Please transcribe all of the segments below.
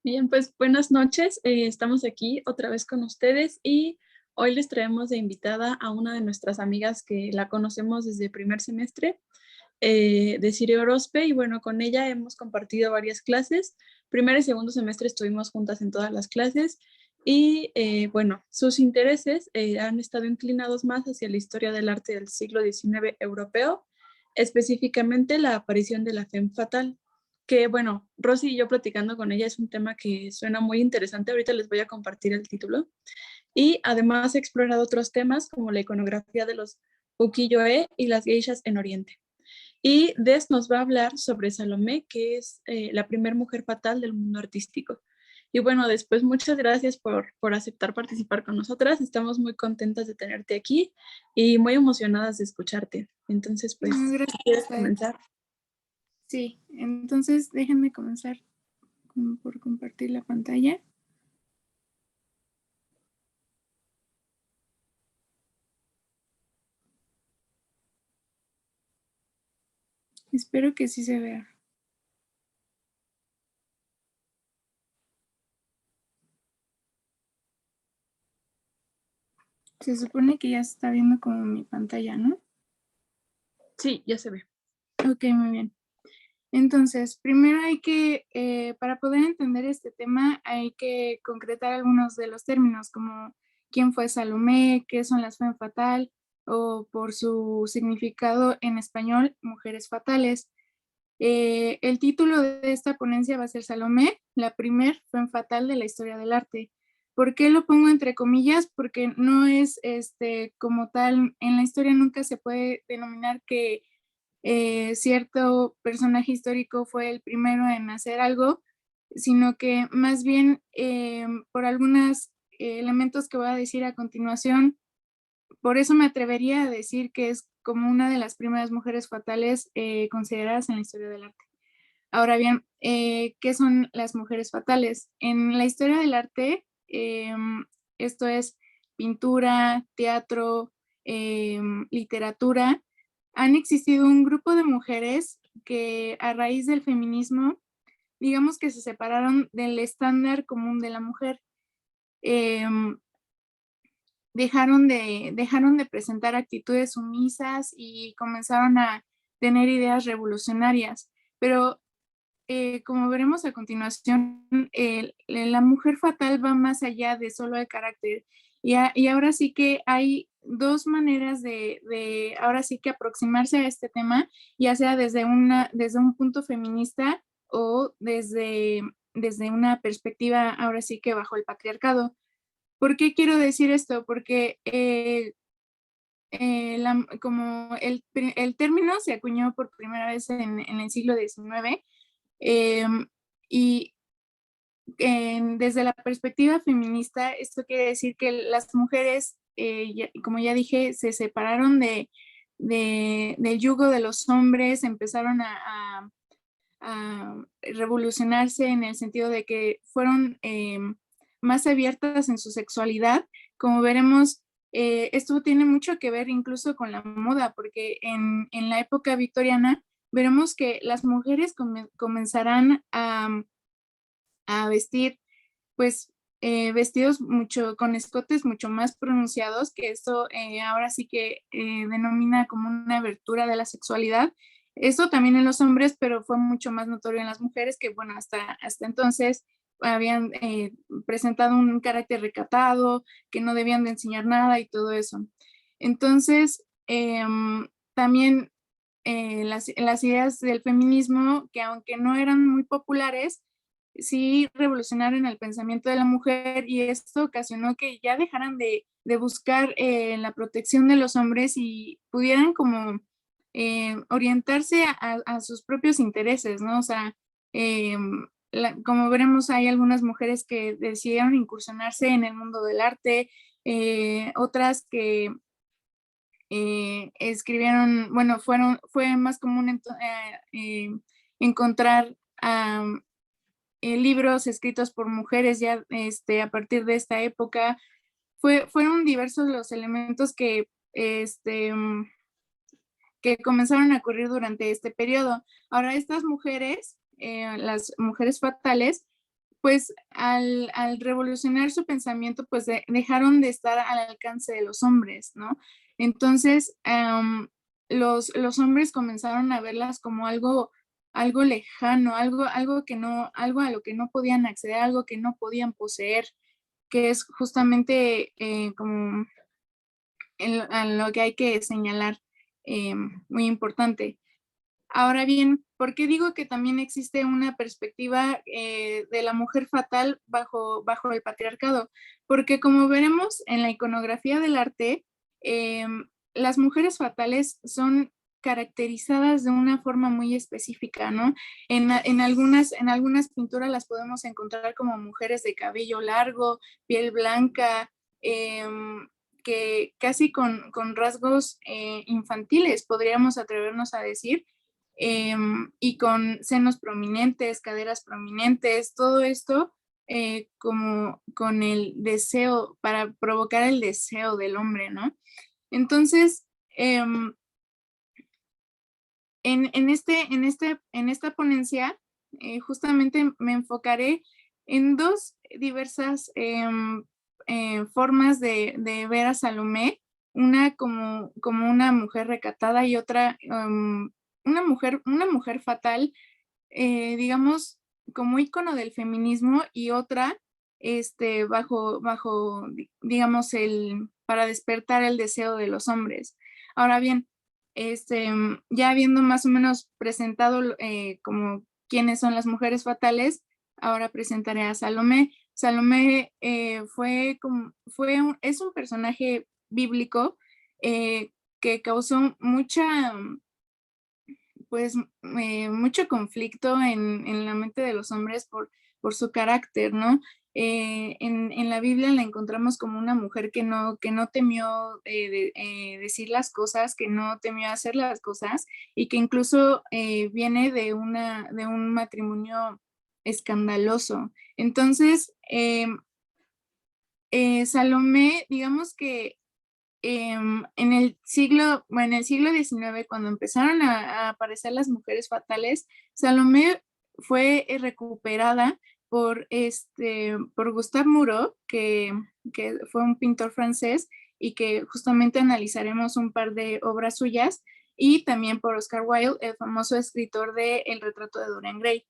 Bien, pues buenas noches. Estamos aquí otra vez con ustedes y hoy les traemos de invitada a una de nuestras amigas que la conocemos desde primer semestre, Desiree Orozpe, y bueno, con ella hemos compartido varias clases. Primer y segundo semestre estuvimos juntas en todas las clases y bueno, sus intereses han estado inclinados más hacia la historia del arte del siglo XIX europeo, específicamente la aparición de la femme fatale, que bueno, Rosy y yo platicando con ella es un tema que suena muy interesante. Ahorita les voy a compartir el título. Y además he explorado otros temas como la iconografía de los ukiyo-e y las geishas en Oriente. Y Des nos va a hablar sobre Salomé, que es la primera mujer fatal del mundo artístico. Y bueno, después muchas gracias por aceptar participar con nosotras. Estamos muy contentas de tenerte aquí y muy emocionadas de escucharte. Entonces, pues, Gracias. ¿quieres comenzar? Sí, entonces déjenme comenzar por compartir la pantalla. Espero que sí se vea. Se supone que ya se está viendo como mi pantalla, ¿no? Sí, ya se ve. Ok, muy bien. Entonces, primero hay que, para poder entender este tema, hay que concretar algunos de los términos, como quién fue Salomé, qué son las femme fatales, o por su significado en español, mujeres fatales. El título de esta ponencia va a ser Salomé, la primer femme fatale de la historia del arte. ¿Por qué lo pongo entre comillas? Porque no es como tal, en la historia nunca se puede denominar que cierto personaje histórico fue el primero en hacer algo, sino que más bien por algunos elementos que voy a decir a continuación, por eso me atrevería a decir que es como una de las primeras mujeres fatales consideradas en la historia del arte. Ahora bien, ¿qué son las mujeres fatales? En la historia del arte, esto es pintura, teatro, literatura, han existido un grupo de mujeres que a raíz del feminismo, digamos que se separaron del estándar común de la mujer. Dejaron de presentar actitudes sumisas y comenzaron a tener ideas revolucionarias. Pero como veremos a continuación, la mujer fatal va más allá de solo el carácter. Y ahora sí que hay dos maneras de ahora sí que aproximarse a este tema, ya sea desde un punto feminista o desde una perspectiva ahora sí que bajo el patriarcado. ¿Por qué quiero decir esto? Porque como el término se acuñó por primera vez en el siglo XIX, y desde la perspectiva feminista, esto quiere decir que las mujeres, como ya dije, se separaron del yugo de los hombres, empezaron a revolucionarse en el sentido de que fueron más abiertas en su sexualidad. Como veremos, esto tiene mucho que ver incluso con la moda, porque en la época victoriana veremos que las mujeres comenzarán a vestir pues vestidos con escotes mucho más pronunciados, que esto ahora sí que denomina como una abertura de la sexualidad. Esto también en los hombres, pero fue mucho más notorio en las mujeres, que bueno, hasta entonces habían presentado un carácter recatado, que no debían de enseñar nada y todo eso. Entonces, también las ideas del feminismo, que aunque no eran muy populares, sí revolucionaron el pensamiento de la mujer, y esto ocasionó que ya dejaran de buscar la protección de los hombres y pudieran como orientarse a sus propios intereses, ¿no? O sea, eh, como veremos, hay algunas mujeres que decidieron incursionarse en el mundo del arte, otras que escribieron, bueno, fue más común encontrar libros escritos por mujeres ya a partir de esta época. Fueron diversos los elementos que comenzaron a ocurrir durante este periodo. Ahora, estas mujeres, las mujeres fatales, pues al revolucionar su pensamiento, pues dejaron de estar al alcance de los hombres, ¿no? Entonces, los hombres comenzaron a verlas como algo lejano, algo que no, algo a lo que no podían acceder, algo que no podían poseer, que es justamente como a lo que hay que señalar, muy importante. Ahora bien, ¿por qué digo que también existe una perspectiva de la mujer fatal bajo el patriarcado? Porque como veremos en la iconografía del arte, las mujeres fatales son caracterizadas de una forma muy específica, ¿no? En algunas pinturas las podemos encontrar como mujeres de cabello largo, piel blanca, que casi con rasgos infantiles, podríamos atrevernos a decir, y con senos prominentes, caderas prominentes, todo esto como con el deseo, para provocar el deseo del hombre, ¿no? Entonces, en esta ponencia, justamente me enfocaré en dos diversas formas de ver a Salomé, una como una mujer recatada y otra una mujer fatal, digamos, como ícono del feminismo, y otra bajo, digamos, para despertar el deseo de los hombres. Ahora bien, ya habiendo más o menos presentado como quiénes son las mujeres fatales, ahora presentaré a Salomé. Salomé es un personaje bíblico que causó pues mucho conflicto en la mente de los hombres por su carácter, ¿no? En la Biblia la encontramos como una mujer que no temió decir las cosas, que no temió hacer las cosas, y que incluso viene de un matrimonio escandaloso. Entonces, Salomé, digamos que en el siglo XIX, cuando empezaron a aparecer las mujeres fatales, Salomé fue recuperada por Gustave Moreau, que fue un pintor francés y que justamente analizaremos un par de obras suyas, y también por Oscar Wilde, el famoso escritor de El retrato de Dorian Gray.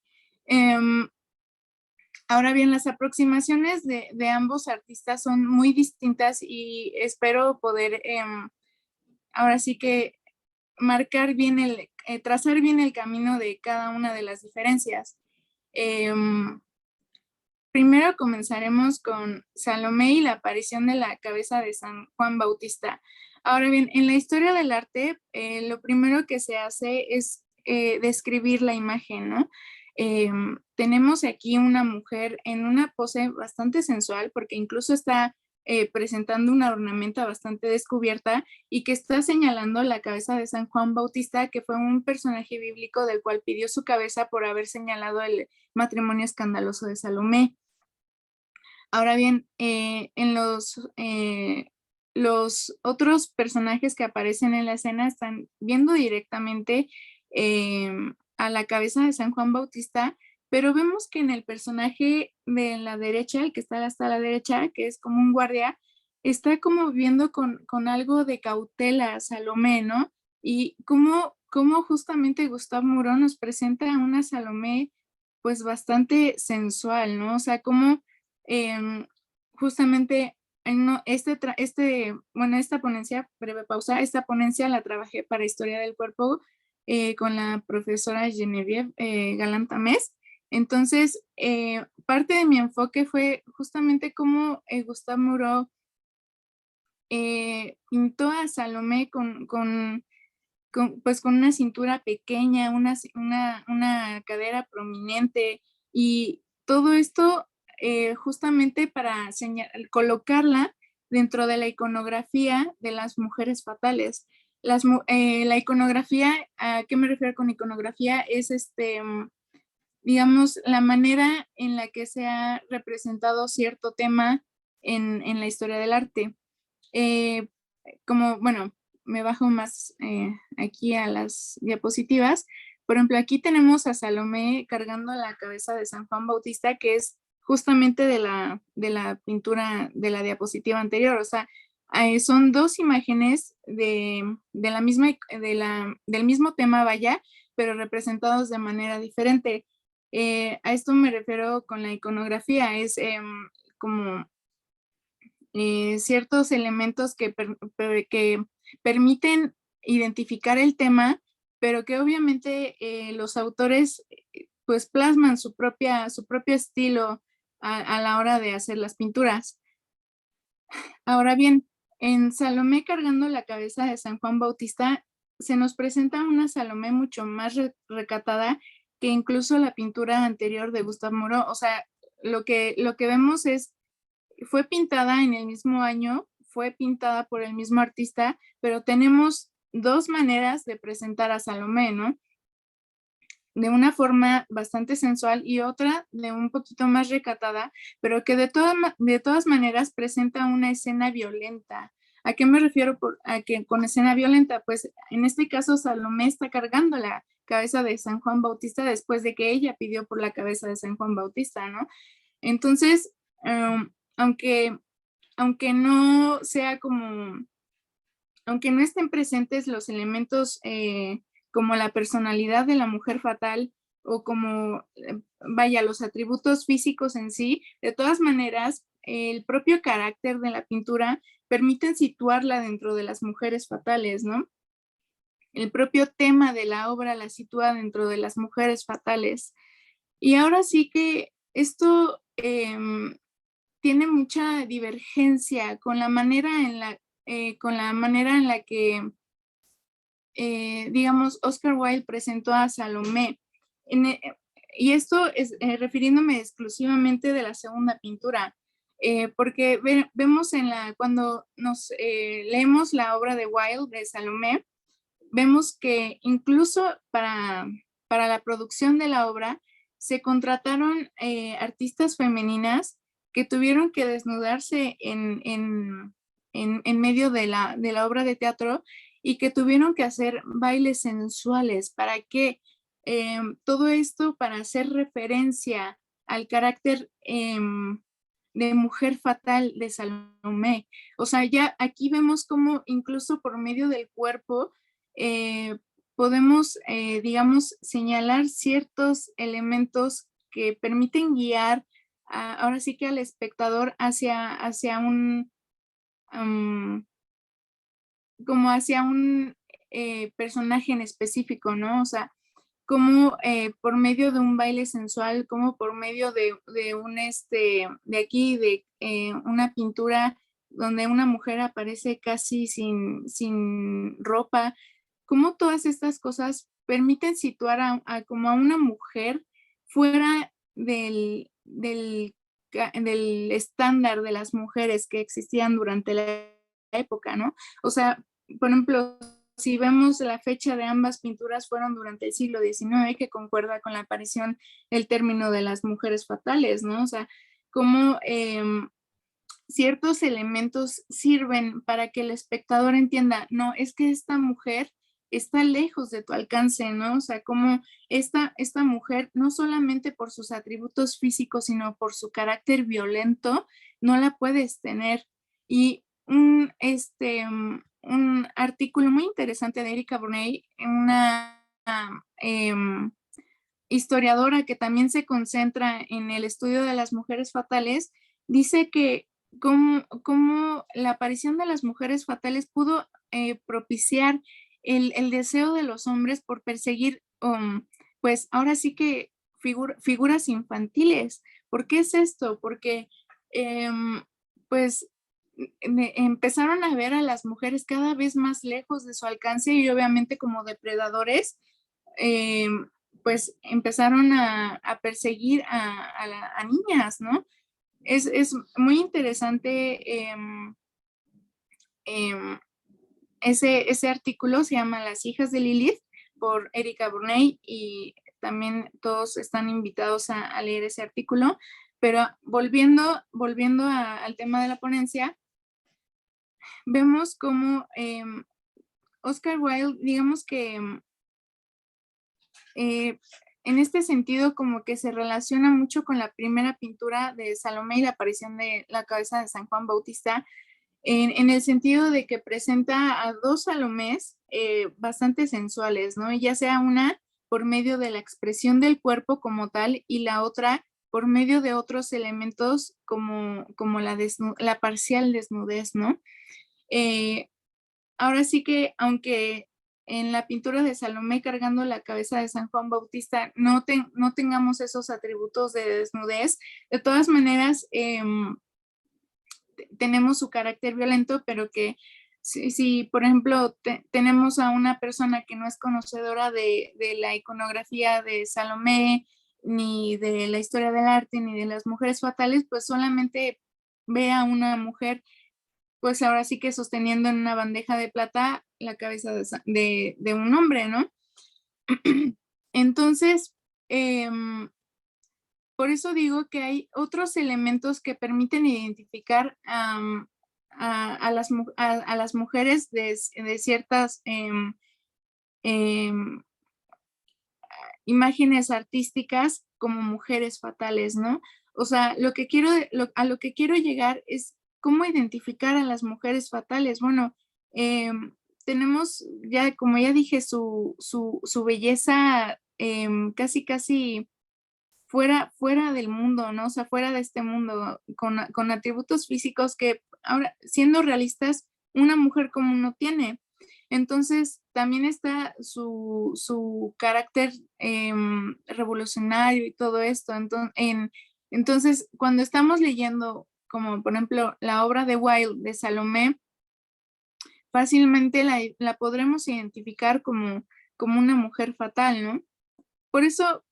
Ahora bien, las aproximaciones de ambos artistas son muy distintas, y espero poder ahora sí que trazar bien el camino de cada una de las diferencias. Primero comenzaremos con Salomé y la aparición de la cabeza de San Juan Bautista. Ahora bien, en la historia del arte, lo primero que se hace es describir la imagen, ¿no? Tenemos aquí una mujer en una pose bastante sensual, porque incluso está presentando una ornamenta bastante descubierta, y que está señalando la cabeza de San Juan Bautista, que fue un personaje bíblico del cual pidió su cabeza por haber señalado el matrimonio escandaloso de Salomé. Ahora bien, en los otros personajes que aparecen en la escena están viendo directamente a la cabeza de San Juan Bautista, pero vemos que en el personaje de la derecha, el que está hasta la derecha, que es como un guardia, está como viendo con algo de cautela a Salomé, ¿no? Y cómo justamente Gustave Moreau nos presenta a una Salomé pues bastante sensual, ¿no? O sea, como justamente no, bueno, esta ponencia, breve pausa, esta ponencia la trabajé para Historia del Cuerpo con la profesora Genevieve Galán Tamés. Entonces, parte de mi enfoque fue justamente cómo Gustave Moreau pintó a Salomé pues con una cintura pequeña, una cadera prominente, y todo esto justamente para colocarla dentro de la iconografía de las mujeres fatales. La iconografía, ¿a qué me refiero con iconografía? Es digamos, la manera en la que se ha representado cierto tema en la historia del arte. Eh, bueno, me bajo más aquí a las diapositivas. Por ejemplo, aquí tenemos a Salomé cargando la cabeza de San Juan Bautista, que es justamente de la pintura de la diapositiva anterior. O sea, son dos imágenes de la misma, del mismo tema, vaya, pero representados de manera diferente. A esto me refiero con la iconografía, es como ciertos elementos que permiten identificar el tema, pero que obviamente los autores pues plasman su propio estilo a la hora de hacer las pinturas. Ahora bien, en Salomé cargando la cabeza de San Juan Bautista, se nos presenta una Salomé mucho más recatada que incluso la pintura anterior de Gustave Moreau. O sea, lo que vemos fue pintada en el mismo año, fue pintada por el mismo artista, pero tenemos dos maneras de presentar a Salomé, ¿no? De una forma bastante sensual y otra de un poquito más recatada, pero que de todas maneras presenta una escena violenta. ¿A qué me refiero con escena violenta? Pues en este caso Salomé está cargando la cabeza de San Juan Bautista después de que ella pidió por la cabeza de San Juan Bautista, ¿no? Entonces, aunque no sea aunque no estén presentes los elementos como la personalidad de la mujer fatal o como, vaya, los atributos físicos en sí, de todas maneras, el propio carácter de la pintura permite situarla dentro de las mujeres fatales, ¿no? El propio tema de la obra la sitúa dentro de las mujeres fatales. Y ahora sí que esto tiene mucha divergencia con la manera en la que, digamos, Oscar Wilde presentó a Salomé. Y esto es refiriéndome exclusivamente de la segunda pintura, porque vemos cuando nos leemos la obra de Wilde, de Salomé, vemos que incluso para la producción de la obra se contrataron artistas femeninas que tuvieron que desnudarse en medio de la obra de teatro y que tuvieron que hacer bailes sensuales. ¿Para qué? Todo esto para hacer referencia al carácter de mujer fatal de Salomé. O sea, ya aquí vemos cómo incluso por medio del cuerpo podemos, digamos, señalar ciertos elementos que permiten guiar ahora sí que al espectador hacia como hacia un personaje en específico, ¿no? O sea, como por medio de un baile sensual, como por medio de una pintura donde una mujer aparece casi sin ropa, como todas estas cosas permiten situar como a una mujer fuera del estándar de las mujeres que existían durante la época, ¿no? O sea, por ejemplo, si vemos la fecha de ambas pinturas fueron durante el siglo XIX, que concuerda con la aparición del término de las mujeres fatales, ¿no? O sea, cómo ciertos elementos sirven para que el espectador entienda, no, es que esta mujer está lejos de tu alcance, ¿no? O sea, como esta mujer, no solamente por sus atributos físicos, sino por su carácter violento, no la puedes tener. Y un artículo muy interesante de Erika Burney, una historiadora que también se concentra en el estudio de las mujeres fatales, dice que cómo la aparición de las mujeres fatales pudo propiciar el deseo de los hombres por perseguir, pues ahora sí que figuras infantiles. ¿Por qué es esto? Porque pues empezaron a ver a las mujeres cada vez más lejos de su alcance y obviamente como depredadores, pues empezaron a perseguir a niñas, ¿no? Es muy interesante ese artículo, se llama Las hijas de Lilith, por Erika Burney, y también todos están invitados a leer ese artículo. Pero volviendo al tema de la ponencia, vemos cómo Oscar Wilde, digamos que en este sentido como que se relaciona mucho con la primera pintura de Salomé y la aparición de la cabeza de San Juan Bautista, en el sentido de que presenta a dos Salomés bastante sensuales, ¿no? Ya sea una por medio de la expresión del cuerpo como tal y la otra por medio de otros elementos como la parcial desnudez, ¿no? Eh, Ahora sí que, aunque en la pintura de Salomé cargando la cabeza de San Juan Bautista no tengamos esos atributos de desnudez, de todas maneras tenemos su carácter violento, pero que si por ejemplo, tenemos a una persona que no es conocedora de la iconografía de Salomé, ni de la historia del arte, ni de las mujeres fatales, pues solamente ve a una mujer pues ahora sí que sosteniendo en una bandeja de plata la cabeza de un hombre, ¿no? Entonces, por eso digo que hay otros elementos que permiten identificar a las mujeres de ciertas em, imágenes artísticas como mujeres fatales, ¿no? O sea, a lo que quiero llegar es cómo identificar a las mujeres fatales. Bueno, tenemos ya, como ya dije, su belleza casi fuera del mundo, ¿no? O sea, fuera de este mundo, con atributos físicos que ahora, siendo realistas, una mujer común no tiene. Entonces, también está su carácter revolucionario y todo esto. Entonces, cuando estamos leyendo, como por ejemplo, la obra de Wilde, de Salomé, fácilmente la podremos identificar como una mujer fatal, ¿no? Por eso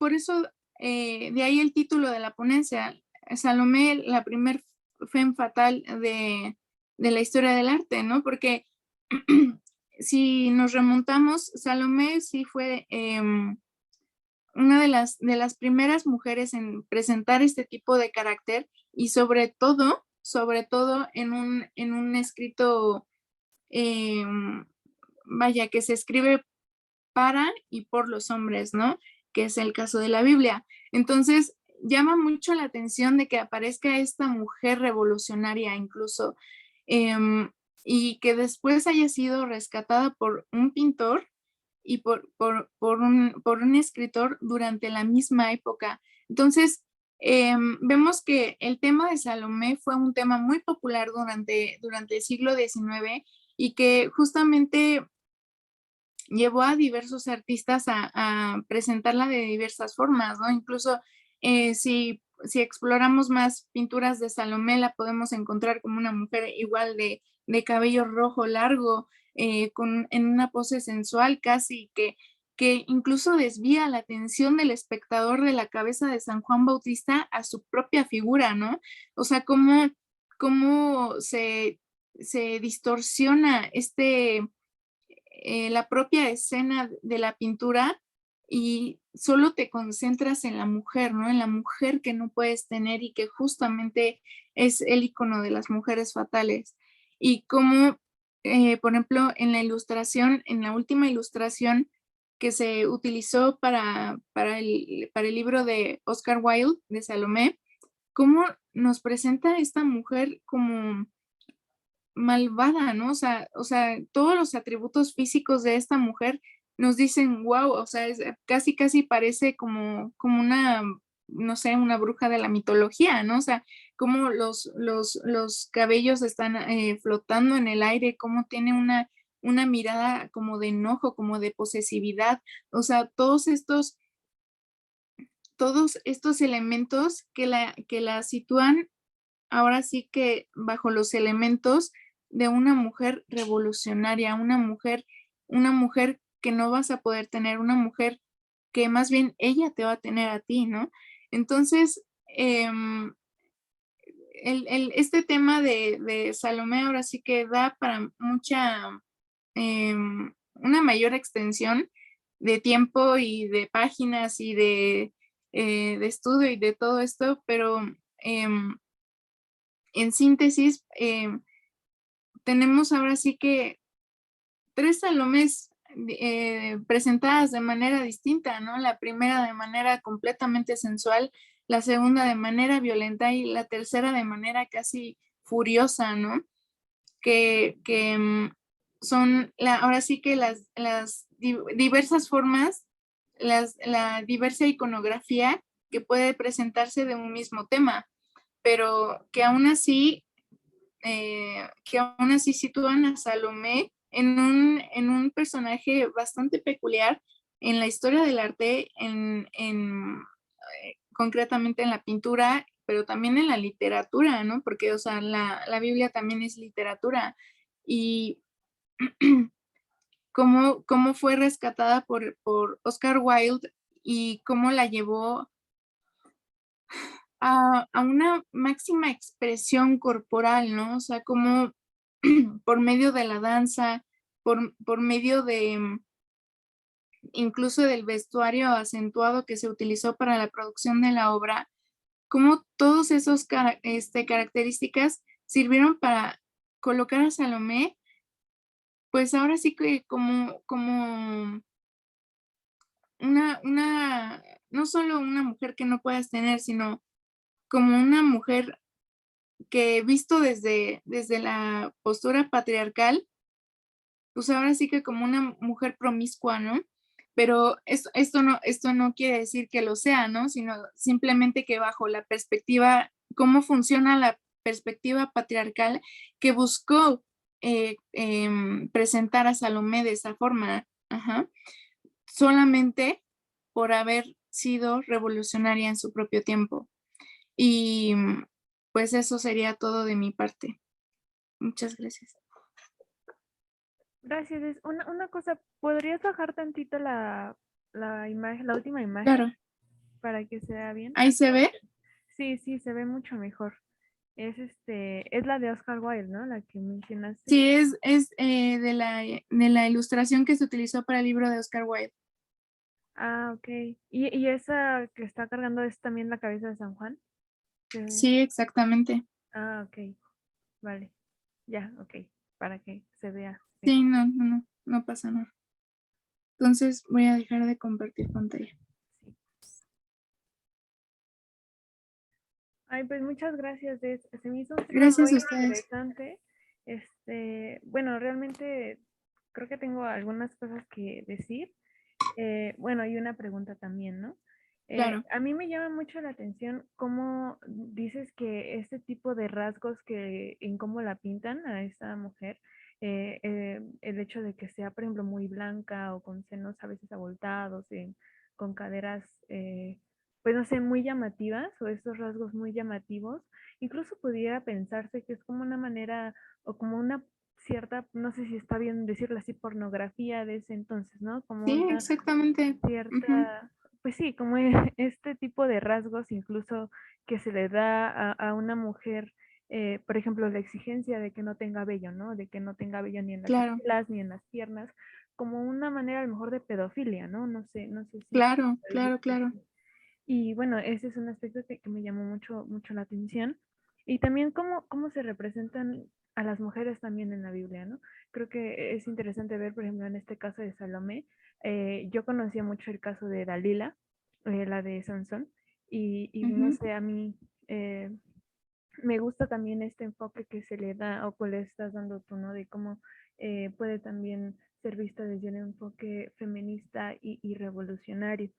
de ahí el título de la ponencia, Salomé, la primer femme fatal de la historia del arte, ¿no? Porque si nos remontamos, Salomé sí fue una de las primeras mujeres en presentar este tipo de carácter y sobre todo en un escrito, vaya, que se escribe para y por los hombres, ¿no? Que es el caso de la Biblia. Entonces, llama mucho la atención de que aparezca esta mujer revolucionaria incluso, em, y que después haya sido rescatada por un pintor y por un escritor durante la misma época. Entonces, vemos que el tema de Salomé fue un tema muy popular durante el siglo XIX y que justamente llevó a diversos artistas a presentarla de diversas formas, ¿no? Incluso si exploramos más pinturas de Salomé, la podemos encontrar como una mujer igual de cabello rojo largo, en una pose sensual casi, que incluso desvía la atención del espectador de la cabeza de San Juan Bautista a su propia figura, ¿no? O sea, cómo se distorsiona la propia escena de la pintura y solo te concentras en la mujer, ¿no? En la mujer que no puedes tener y que justamente es el icono de las mujeres fatales. Y como, por ejemplo, en la ilustración, en la última ilustración que se utilizó para el libro de Oscar Wilde, de Salomé, cómo nos presenta a esta mujer como malvada, ¿no? O sea, todos los atributos físicos de esta mujer nos dicen, wow, o sea, casi parece como una, no sé, una bruja de la mitología, ¿no? O sea, cómo los cabellos están flotando en el aire, cómo tiene una mirada como de enojo, como de posesividad, o sea, todos estos elementos que la sitúan ahora sí que bajo los elementos de una mujer revolucionaria, una mujer que no vas a poder tener, una mujer que más bien ella te va a tener a ti, ¿no? Entonces, este tema de Salomé ahora sí que da para una mayor extensión de tiempo y de páginas y de estudio y de todo esto, pero en síntesis, tenemos ahora sí que tres Salomés presentadas de manera distinta, ¿no? La primera de manera completamente sensual, la segunda de manera violenta y la tercera de manera casi furiosa, ¿no? Que son ahora sí que las diversas formas, la diversa iconografía que puede presentarse de un mismo tema, pero que aún así sitúan a Salomé en un personaje bastante peculiar en la historia del arte, concretamente en la pintura, pero también en la literatura, ¿no? Porque, o sea, la Biblia también es literatura. Y cómo fue rescatada por Oscar Wilde y cómo la llevó a una máxima expresión corporal, ¿no? O sea, como por medio de la danza, por medio de incluso del vestuario acentuado que se utilizó para la producción de la obra, como todos esos características sirvieron para colocar a Salomé, pues ahora sí que como no solo una mujer que no puedas tener, sino como una mujer que visto desde la postura patriarcal, pues ahora sí que como una mujer promiscua, ¿no? Pero esto no quiere decir que lo sea, ¿no? Sino simplemente que bajo la perspectiva, cómo funciona la perspectiva patriarcal que buscó presentar a Salomé de esa forma, ajá, solamente por haber sido revolucionaria en su propio tiempo. Y pues eso sería todo de mi parte. Muchas gracias. Gracias. Una cosa, ¿podrías bajar tantito la imagen, la última imagen, Claro, para que se vea bien? ahí se ve. Sí, sí, se ve mucho mejor. Es la de Oscar Wilde, ¿no? La que mencionaste. Sí, es de la ilustración que se utilizó para el libro de Oscar Wilde. Ah, ok. ¿Y esa que está cargando es también la cabeza de San Juan? Sí, exactamente. Ah, ok. Vale. Ya, ok. Para que se vea Sí, mejor. no pasa nada. Entonces voy a dejar de compartir pantalla. Sí. Ay, pues muchas gracias. Se me hizo un tema Gracias muy a ustedes. interesante. Bueno, realmente creo que tengo algunas cosas que decir. Bueno, y una pregunta también, ¿no? Claro. A mí me llama mucho la atención cómo dices que este tipo de rasgos en cómo la pintan a esta mujer, el hecho de que sea, por ejemplo, muy blanca o con senos a veces abultados, con caderas, pues no sé, muy llamativas o estos rasgos muy llamativos, incluso pudiera pensarse que es como una manera o como una cierta, no sé si está bien decirlo así, pornografía de ese entonces, ¿no? Como Sí, una exactamente. Ujú. cierta, pues sí, como este tipo de rasgos incluso que se le da a una mujer, por ejemplo, la exigencia de que no tenga vello, ¿no? De que no tenga vello ni en las Claro, axilas ni en las piernas, como una manera a lo mejor de pedofilia, ¿no? No sé si claro, puede claro, decirse claro. así. Y bueno, ese es un aspecto que me llamó mucho la atención. Y también cómo se representan a las mujeres también en la Biblia, ¿no? Creo que es interesante ver, por ejemplo, en este caso de Salomé, yo conocía mucho el caso de Dalila, la de Sansón, y no Ujú. sé, a mí eh, me gusta también este enfoque que se le da o que le estás dando tú, ¿no? De cómo puede también ser vista desde un enfoque feminista y revolucionario.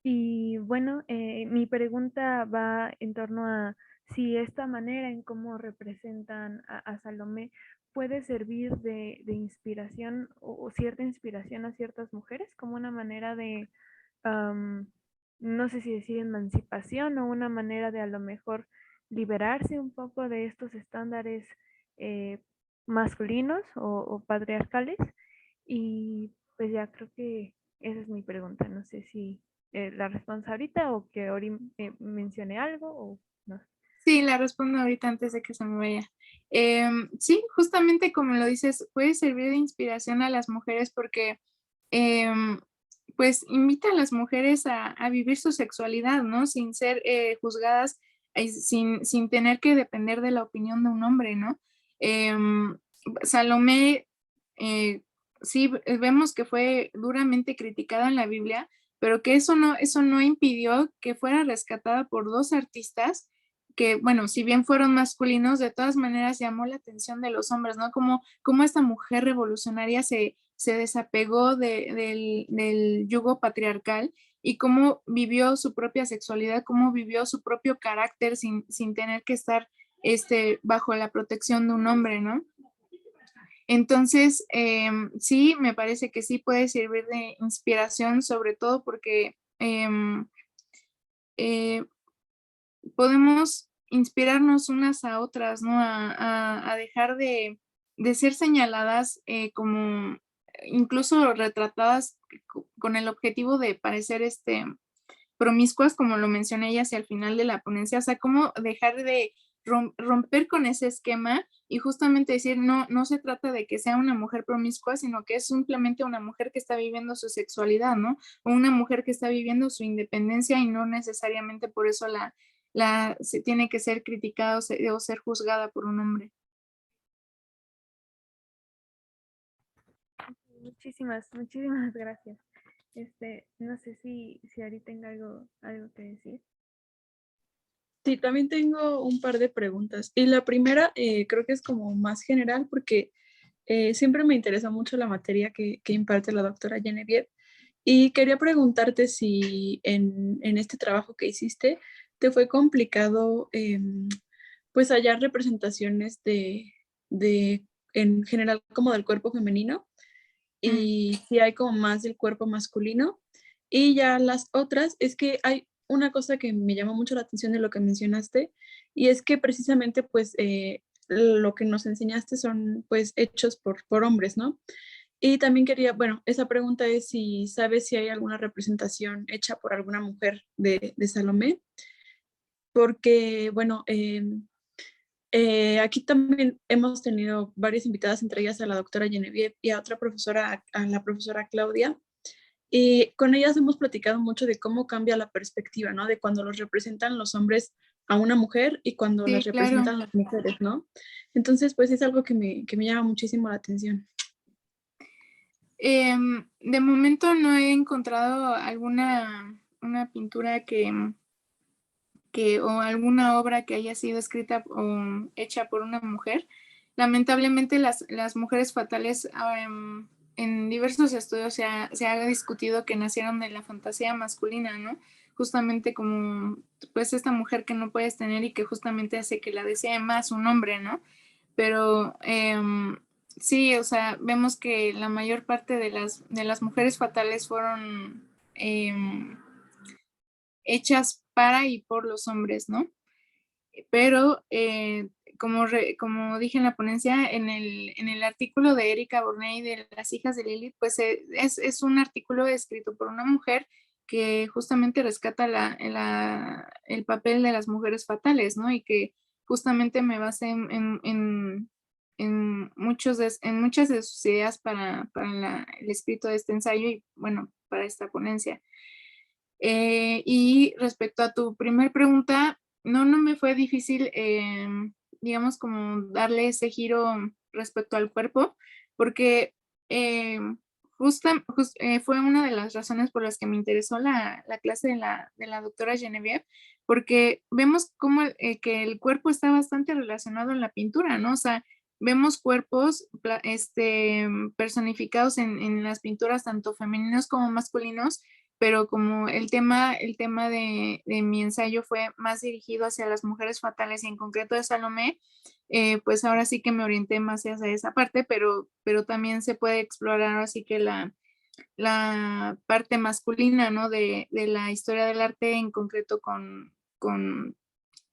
Y bueno, mi pregunta va en torno a si esta manera en cómo representan a Salomé puede servir de inspiración o cierta inspiración a ciertas mujeres como una manera de, am, no sé si decir emancipación o una manera de a lo mejor liberarse un poco de estos estándares eh, masculinos o patriarcales. Y pues ya creo que esa es mi pregunta. No sé si la responsa ahorita o que Ori mencione algo o no. Sí, la respondo ahorita antes de que se me vaya. Sí, justamente como lo dices, puede servir de inspiración a las mujeres porque em, pues invita a las mujeres a vivir su sexualidad, ¿no? Sin ser juzgadas, sin tener que depender de la opinión de un hombre, ¿no? Salomé, eh, sí vemos que fue duramente criticada en la Biblia, pero que eso no impidió que fuera rescatada por 2 artistas que, bueno, si bien fueron masculinos, de todas maneras llamó la atención de los hombres, ¿no? Como esta mujer revolucionaria se desapegó del yugo patriarcal y cómo vivió su propia sexualidad, cómo vivió su propio carácter sin tener que estar bajo la protección de un hombre, ¿no? Entonces, sí, me parece que sí puede servir de inspiración, sobre todo porque eh, podemos inspirarnos unas a otras, ¿no? A dejar de ser señaladas como incluso retratadas con el objetivo de parecer promiscuas, como lo mencioné ella hacia el final de la ponencia, o sea, cómo dejar de romper con ese esquema y justamente decir, no se trata de que sea una mujer promiscua, sino que es simplemente una mujer que está viviendo su sexualidad, ¿no? O una mujer que está viviendo su independencia y no necesariamente por eso se tiene que ser criticada o ser juzgada por un hombre. Muchísimas, muchísimas gracias. No sé si Ari tenga algo que decir. Sí, también tengo un par de preguntas. Y la primera creo que es como más general porque siempre me interesa mucho la materia que imparte la doctora Genevieve. Y quería preguntarte si en este trabajo que hiciste te fue complicado pues hallar representaciones en general como del cuerpo femenino y si hay como más del cuerpo masculino. Y ya las otras, es que hay una cosa que me llamó mucho la atención de lo que mencionaste, y es que precisamente pues lo que nos enseñaste son pues hechos por hombres, ¿no? Y también quería, bueno, esa pregunta es si sabes si hay alguna representación hecha por alguna mujer de Salomé, porque, bueno, aquí también hemos tenido varias invitadas, entre ellas a la doctora Genevieve y a otra profesora, a la profesora Claudia, y con ellas hemos platicado mucho de cómo cambia la perspectiva, ¿no? De cuando los representan los hombres a una mujer y cuando las Sí, claro. representan las mujeres, ¿no? Entonces, pues es algo que me llama muchísimo la atención. De momento no he encontrado una pintura o alguna obra que haya sido escrita o hecha por una mujer. Lamentablemente las mujeres fatales en diversos estudios se ha discutido que nacieron de la fantasía masculina, ¿no? Justamente como pues esta mujer que no puedes tener y que justamente hace que la desee más un hombre, ¿no? Pero sí, o sea, vemos que la mayor parte de las mujeres fatales fueron hechas para y por los hombres, ¿no? Pero como dije en la ponencia, en el artículo de Erika Borney de Las hijas de Lilith, pues es un artículo escrito por una mujer que justamente rescata el papel de las mujeres fatales, ¿no? Y que justamente me basé en muchas de sus ideas para el escrito de este ensayo y, bueno, para esta ponencia. Y respecto a tu primer pregunta, no me fue difícil, digamos, como darle ese giro respecto al cuerpo, porque fue una de las razones por las que me interesó la clase de la doctora Genevieve, porque vemos cómo que el cuerpo está bastante relacionado en la pintura, ¿no? O sea, vemos cuerpos personificados en las pinturas, tanto femeninos como masculinos, pero como el tema de mi ensayo fue más dirigido hacia las mujeres fatales y en concreto de Salomé, pues ahora sí que me orienté más hacia esa parte, pero también se puede explorar así que la parte masculina, ¿no? De la historia del arte en concreto bueno,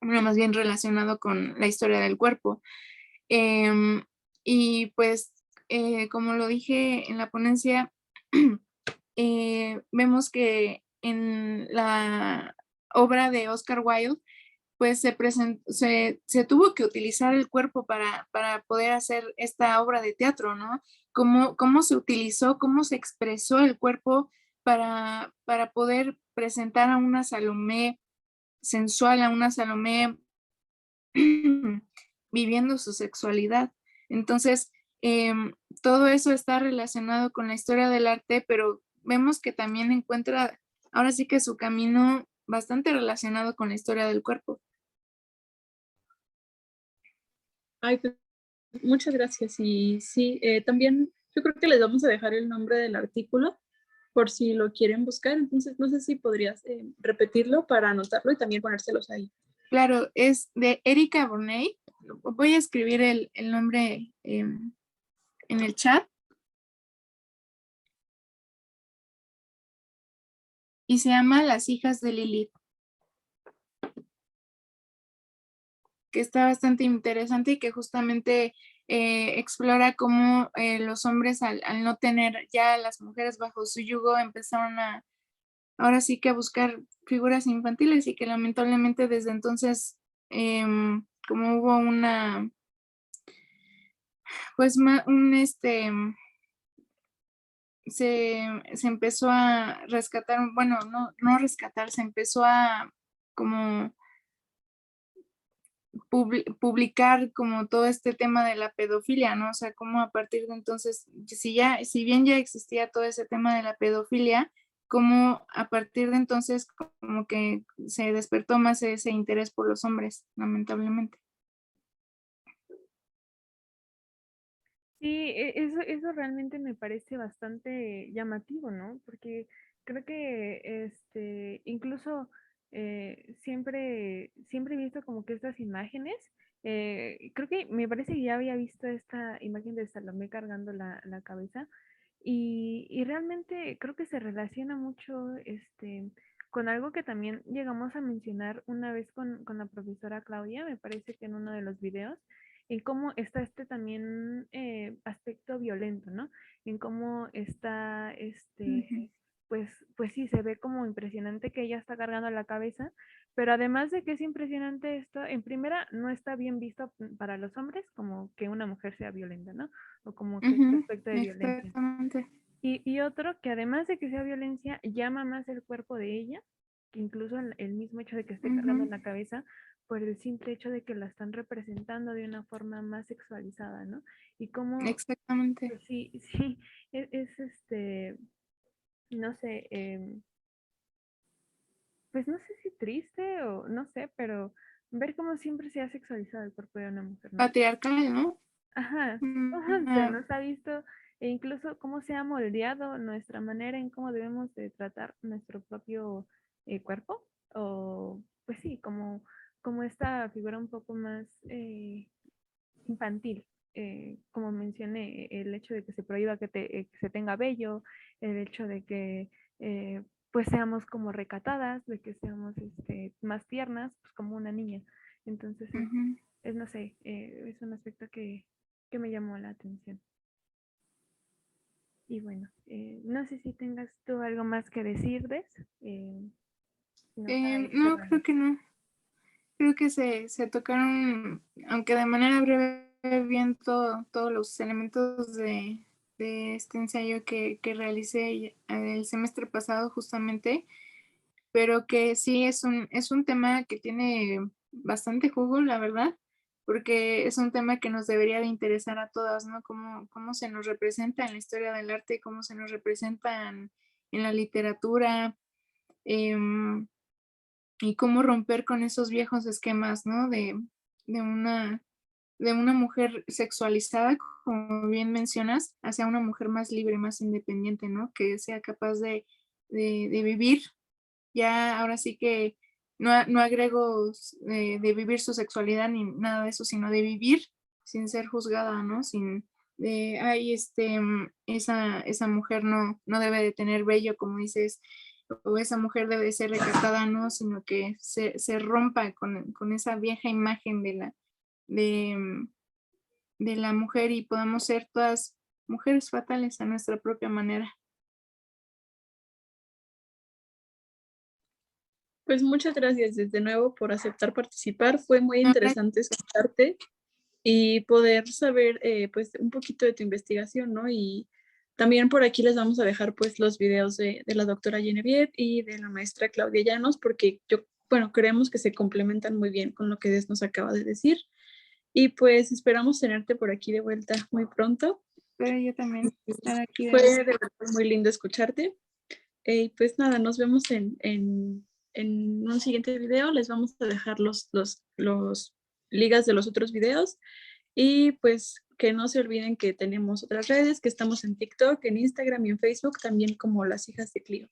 más bien relacionado con la historia del cuerpo. Y pues, como lo dije en la ponencia, vemos que en la obra de Oscar Wilde, pues se tuvo que utilizar el cuerpo para poder hacer esta obra de teatro, ¿no? Cómo se utilizó, cómo se expresó el cuerpo para poder presentar a una Salomé sensual, a una Salomé viviendo su sexualidad. Entonces, Todo eso está relacionado con la historia del arte, pero vemos que también encuentra ahora sí que su camino bastante relacionado con la historia del cuerpo. Ay, pues, muchas gracias. Y sí, también yo creo que les vamos a dejar el nombre del artículo por si lo quieren buscar. Entonces, no sé si podrías repetirlo para anotarlo y también ponérselos ahí. Claro, es de Erika Burney. Voy a escribir el nombre en el chat. Y se llama Las hijas de Lilith, que está bastante interesante y que justamente explora cómo los hombres al no tener ya a las mujeres bajo su yugo empezaron ahora sí que a buscar figuras infantiles y que lamentablemente desde entonces como hubo una pues se empezó a rescatar, bueno, no rescatar, se empezó a como publicar como todo este tema de la pedofilia, ¿no? O sea, como a partir de entonces, si bien ya existía todo ese tema de la pedofilia, como a partir de entonces como que se despertó más ese interés por los hombres, lamentablemente. Sí, eso realmente me parece bastante llamativo, ¿no? Porque creo que incluso siempre he visto como que estas imágenes, creo que me parece que ya había visto esta imagen de Salomé cargando la cabeza y realmente creo que se relaciona mucho con algo que también llegamos a mencionar una vez con la profesora Claudia, me parece que en uno de los videos en cómo está este también aspecto violento, ¿no? En cómo está, Ujú, pues sí, se ve como impresionante que ella está cargando la cabeza, pero además de que es impresionante esto, en primera no está bien visto para los hombres como que una mujer sea violenta, ¿no? O como que este ujú, aspecto de violencia. exactamente. Y otro que además de que sea violencia, llama más el cuerpo de ella, que incluso el mismo hecho de que esté cargando Ujú, en la cabeza, por el simple hecho de que la están representando de una forma más sexualizada, ¿no? Y como, exactamente. pues sí, sí, no sé, pues no sé si triste o no sé, pero ver cómo siempre se ha sexualizado el cuerpo de una mujer, ¿no? Patriarcal, ¿no? Ajá, cómo se Una- nos ha visto e incluso cómo se ha moldeado nuestra manera en cómo debemos de tratar nuestro propio cuerpo, o pues sí, como esta figura un poco más infantil. Como mencioné, el hecho de que se prohíba que se tenga vello, el hecho de que pues seamos como recatadas, de que seamos más tiernas, pues como una niña. Entonces ujú. no sé, es un aspecto que me llamó la atención. Y bueno, no sé si tengas tú algo más que decir, Des, sino para ir No, cerrando. creo que no. Creo que se tocaron, aunque de manera breve, bien todos los elementos de este ensayo que realicé el semestre pasado justamente, pero que sí es un tema que tiene bastante jugo, la verdad, porque es un tema que nos debería de interesar a todas, ¿no? Cómo se nos representa en la historia del arte, cómo se nos representa en la literatura, em, y cómo romper con esos viejos esquemas, ¿no? De una, de una mujer sexualizada, como bien mencionas, hacia una mujer más libre, más independiente, ¿no? Que sea capaz de vivir. Ya ahora sí que no agrego de vivir su sexualidad ni nada de eso, sino de vivir sin ser juzgada, ¿no? Sin de, ay, esa mujer no debe de tener vello, como dices, o esa mujer debe de ser recatada, ¿no? Sino que se rompa con esa vieja imagen de, mm, de la mujer y podamos ser todas mujeres fatales a nuestra propia manera. Pues muchas gracias desde nuevo por aceptar participar. Fue muy Ahora, interesante escucharte y poder saber pues un poquito de tu investigación, ¿no? Y también por aquí les vamos a dejar pues los videos de la doctora Genevieve y de la maestra Claudia Llanos porque bueno, creemos que se complementan muy bien con lo que Des nos acaba de decir. Y pues esperamos tenerte por aquí de vuelta muy pronto. Pero yo también estar aquí. Fue de verdad muy lindo escucharte. Y pues nada, nos vemos en un siguiente video. Les vamos a dejar los ligas de los otros videos. Y pues que no se olviden que tenemos otras redes, que estamos en TikTok, en Instagram y en Facebook, también como Las Hijas de Clio.